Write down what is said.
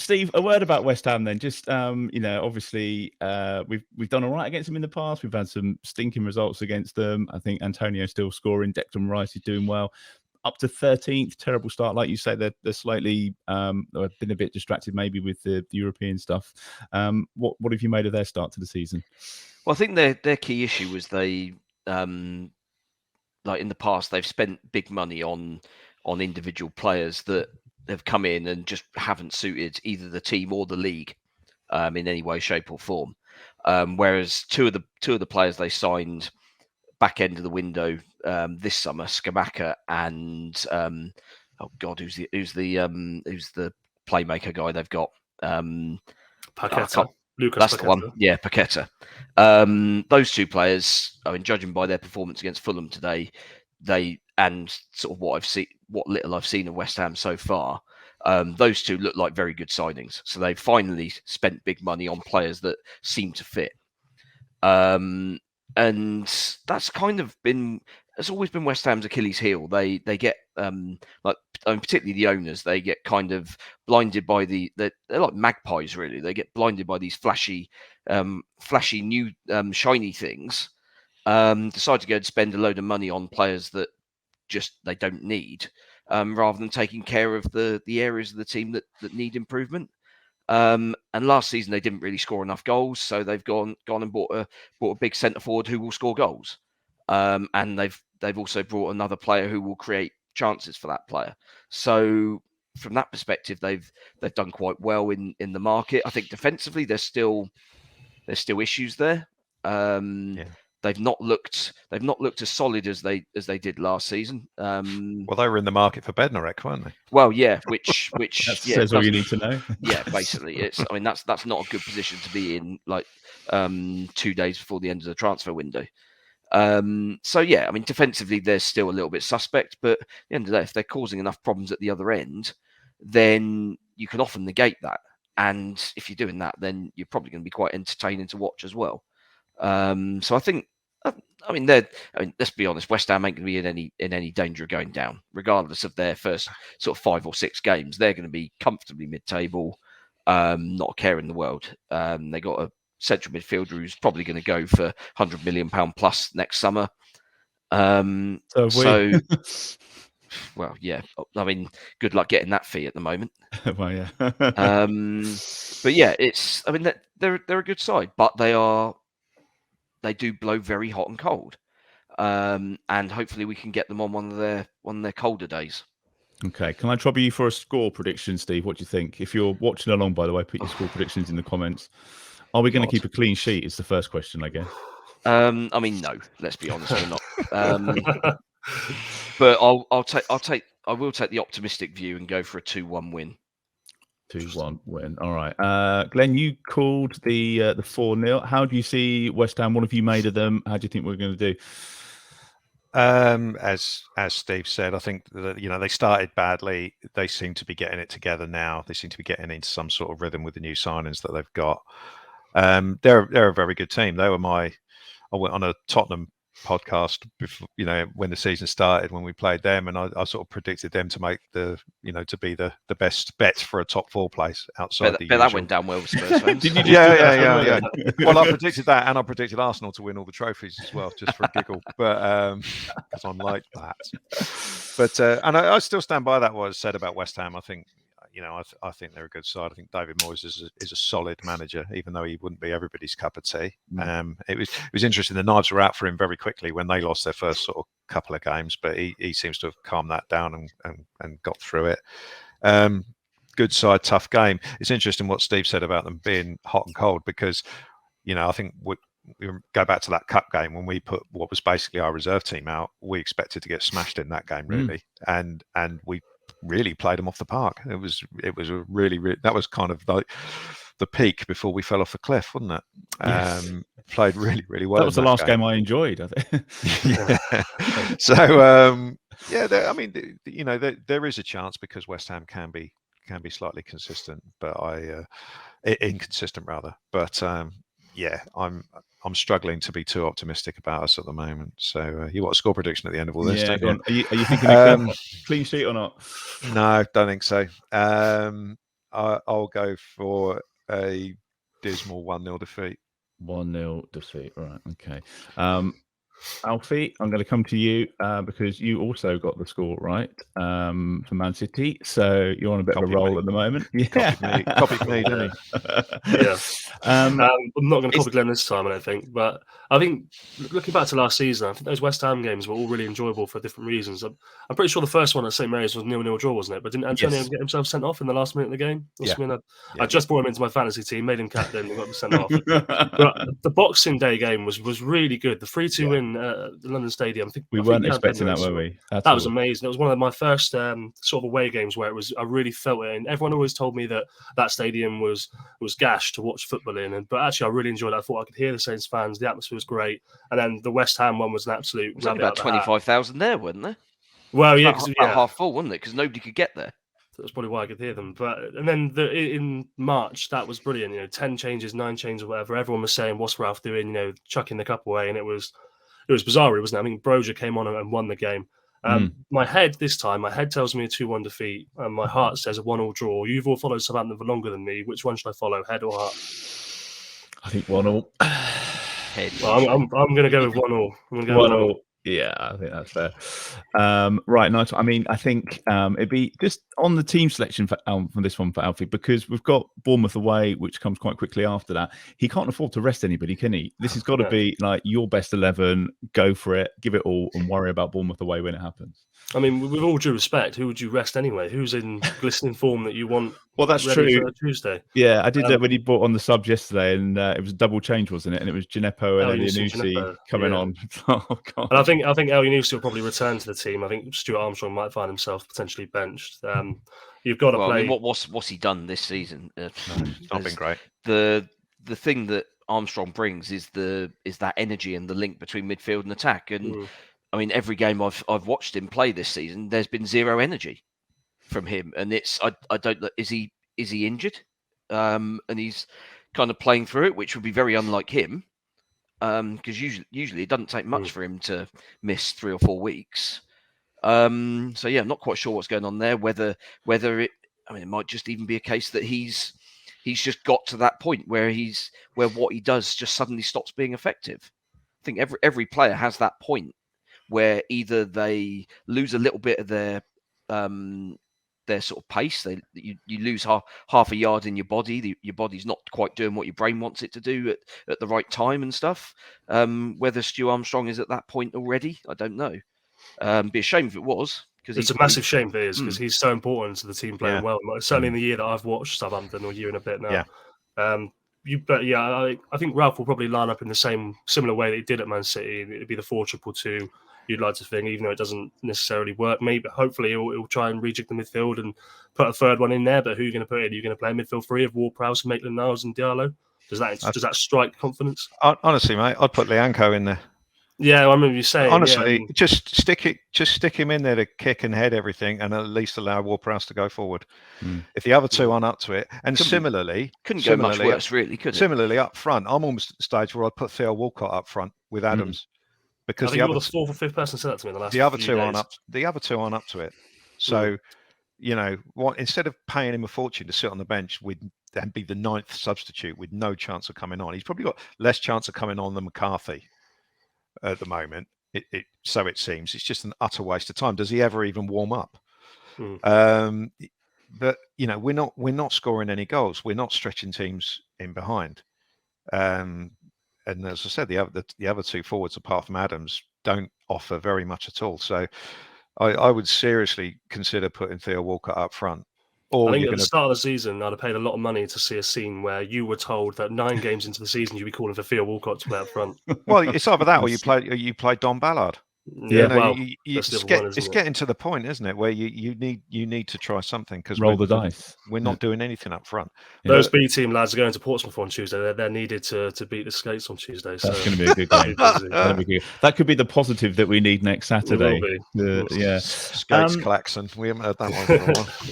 Steve, a word about West Ham then. Just obviously we've done all right against them in the past. We've had some stinking results against them. I think Antonio's still scoring. Declan Rice is doing well. Up to 13th, terrible start. Like you say, they're slightly been a bit distracted maybe with the European stuff. What have you made of their start to the season? Well, I think their key issue was they like in the past they've spent big money on individual players that have come in and just haven't suited either the team or the league in any way, shape, or form. Whereas two of the players they signed back end of the window this summer, Scamacca and who's the playmaker guy they've got? Paqueta. That's the one. Yeah, Paqueta. Those two players, I mean, judging by their performance against Fulham today, and sort of what little I've seen of West Ham so far, those two look like very good signings. So they've finally spent big money on players that seem to fit. And that's kind of it's always been West Ham's Achilles heel. They get particularly the owners, they get kind of blinded by they're like magpies really. They get blinded by these flashy new shiny things. Decide to go and spend a load of money on players that just they don't need, rather than taking care of the areas of the team that need improvement. And last season they didn't really score enough goals, so they've gone and bought a big centre forward who will score goals. And they've also brought another player who will create chances for that player. So from that perspective, they've done quite well in the market. I think defensively there's still issues there. They've not looked as solid as they did last season. Well, they were in the market for Bednarek, weren't they? Well, yeah, which says all you need to know. Yeah, basically, that's not a good position to be in. Like 2 days before the end of the transfer window. So yeah, I mean, defensively there's still a little bit suspect, but at the end of the day, if they're causing enough problems at the other end, then you can often negate that. And if you're doing that, then you're probably going to be quite entertaining to watch as well. So I think. Let's be honest. West Ham ain't going to be in any danger of going down, regardless of their first sort of 5 or 6 games. They're going to be comfortably mid-table, not a care in the world. They got a central midfielder who's probably going to go for £100 million plus next summer. Well, yeah. I mean, good luck getting that fee at the moment. Well, yeah. But yeah, they're a good side, but they do blow very hot and cold, and hopefully we can get them on one of their colder days. Okay, can I trouble you for a score prediction, Steve? What do you think? If you're watching along, by the way, put your score predictions in the comments. Are we going to keep a clean sheet? Is the first question, I guess. No. Let's be honest, we're not. But I will take the optimistic view and go for a 2-1 win. 2-1 win. All right. Glenn, you called the 4-0. How do you see West Ham? What have you made of them? How do you think we're going to do? As Steve said, I think that, they started badly. They seem to be getting it together now. They seem to be getting into some sort of rhythm with the new signings that they've got. They're a very good team. I went on a Tottenham podcast before, when the season started, when we played them, and I sort of predicted them to make to be the best bet for a top 4 place outside the usual. That went down well with Spurs fans. Did you yeah. Well, I predicted that, and I predicted Arsenal to win all the trophies as well, just for a giggle, but because I'm like that. But and I still stand by that, what I said about West Ham. I think I think they're a good side. I think David Moyes is a solid manager, even though he wouldn't be everybody's cup of tea. It was interesting. The knives were out for him very quickly when they lost their first sort of couple of games, but he seems to have calmed that down and got through it. Good side, tough game. It's interesting what Steve said about them being hot and cold, because I think we go back to that cup game when we put what was basically our reserve team out. We expected to get smashed in that game, really, and we really played them off the park. It was a really that was kind of like the peak before we fell off the cliff, wasn't it? Yes. Played really, really well. That was the last game I enjoyed, I think. Yeah. So there is a chance, because West Ham can be slightly consistent, but inconsistent rather. But I'm struggling to be too optimistic about us at the moment. So you want a score prediction at the end of all this? Yeah, are you thinking clean sheet or not? No, don't think so. I'll go for a dismal 1-0 defeat. 1-0 defeat. Right. Okay. Alfie, I'm going to come to you because you also got the score right for Man City. So you're on a bit of a roll at the moment. Yeah. Copied me, didn't he? Yeah. I'm not going to copy Glen this time, I don't think. But I think looking back to last season, I think those West Ham games were all really enjoyable for different reasons. I'm pretty sure the first one at St Mary's was 0-0 draw, wasn't it? But didn't Antonio get himself sent off in the last minute of the game? I just brought him into my fantasy team, made him captain, and got him sent off. But the Boxing Day game was really good. The 3-2 win at the London Stadium. We weren't expecting that, were we? That was amazing. It was one of my first sort of away games where I really felt it. And everyone always told me that stadium was gash to watch football in. But actually, I really enjoyed it. I thought I could hear the Saints fans. The atmosphere was great. And then the West Ham one was an absolute. Was about 25,000 there, wasn't there? Well, yeah, about half full, wasn't it? Because nobody could get there. That's probably why I could hear them. And then in March, that was brilliant. 10 changes, 9 changes, or whatever. Everyone was saying, "What's Ralph doing?" Chucking the cup away, and it was bizarre, wasn't it? I mean, Broja came on and won the game. My head tells me a 2-1 defeat, and my heart says a 1-1 draw. You've all followed Southampton for longer than me. Which one should I follow, head or heart? I think 1-1. Head. Well, I'm going to go with 1-1. I'm going to go 1-1. Yeah, I think that's fair. Right, nice. I mean, I think it'd be just on the team selection for this one for Alfie, because we've got Bournemouth away, which comes quite quickly after that. He can't afford to rest anybody, can he? This has got to be like your best 11. Go for it, give it all, and worry about Bournemouth away when it happens. I mean, with all due respect, who would you rest anyway? Who's in glistening form that you want? Well, that's true. For Tuesday. Yeah, I did that when he brought on the sub yesterday, and it was a double change, wasn't it? And it was Gineppo and Elyounoussi coming on. Oh God! And I think Elyounoussi will probably return to the team. I think Stuart Armstrong might find himself potentially benched. You've got to play. I mean, what's he done this season? It's not been great. The thing that Armstrong brings is that energy and the link between midfield and attack. And I mean, every game I've watched him play this season, there's been zero energy from him, and it's I don't know, is he injured, and he's kind of playing through it, which would be very unlike him, because usually it doesn't take much for him to miss 3 or 4 weeks. So yeah, I'm not quite sure what's going on there. Whether it might just even be a case that he's just got to that point where what he does just suddenly stops being effective. I think every player has that point where either they lose a little bit of their sort of pace. You lose half a yard in your body. Your body's not quite doing what your brain wants it to do at the right time and stuff. Whether Stu Armstrong is at that point already, I don't know. Be a shame if it was. It's a massive shame if it is, because he's so important to the team playing well. Certainly in the year that I've watched Southampton, or a year and a bit now. Yeah. I think Ralph will probably line up in the similar way that he did at Man City. It'd be the 4-2-2. You'd like to think, even though it doesn't necessarily work. Maybe, hopefully, he'll try and rejig the midfield and put a third one in there. But who are you going to put in? Are you going to play a midfield 3 of Ward-Prowse, Maitland-Niles, and Diallo? Does that strike confidence? Honestly, mate, I'd put Lianco in there. Yeah, I remember you saying. Honestly, just stick him in there to kick and head everything, and at least allow Ward-Prowse to go forward. If the other two aren't up to it, and similarly, go much worse, really, could it? Similarly, up front, I'm almost at the stage where I'd put Theo Walcott up front with Adams. Because I think you're the 4th or 5th person said that to me in the last. The other two aren't up to it. So, instead of paying him a fortune to sit on the bench and be the 9th substitute with no chance of coming on, he's probably got less chance of coming on than McCarthy at the moment. So it seems it's just an utter waste of time. Does he ever even warm up? But we're not scoring any goals. We're not stretching teams in behind. And as I said, the other two forwards, apart from Adams, don't offer very much at all. So I would seriously consider putting Theo Walcott up front. Or I think at the start of the season, I'd have paid a lot of money to see a scene where you were told that 9 games into the season, you'd be calling for Theo Walcott to play up front. Well, it's either that or you play Don Ballard. Yeah, it's getting to the point, isn't it, where you need to try something, because roll the dice. We're not doing anything up front. Those B team lads are going to Portsmouth on Tuesday. They're needed to beat the Skates on Tuesday. So that's going to be a good game. That could be the positive that we need next Saturday. Skates klaxon. We haven't heard that one for a while.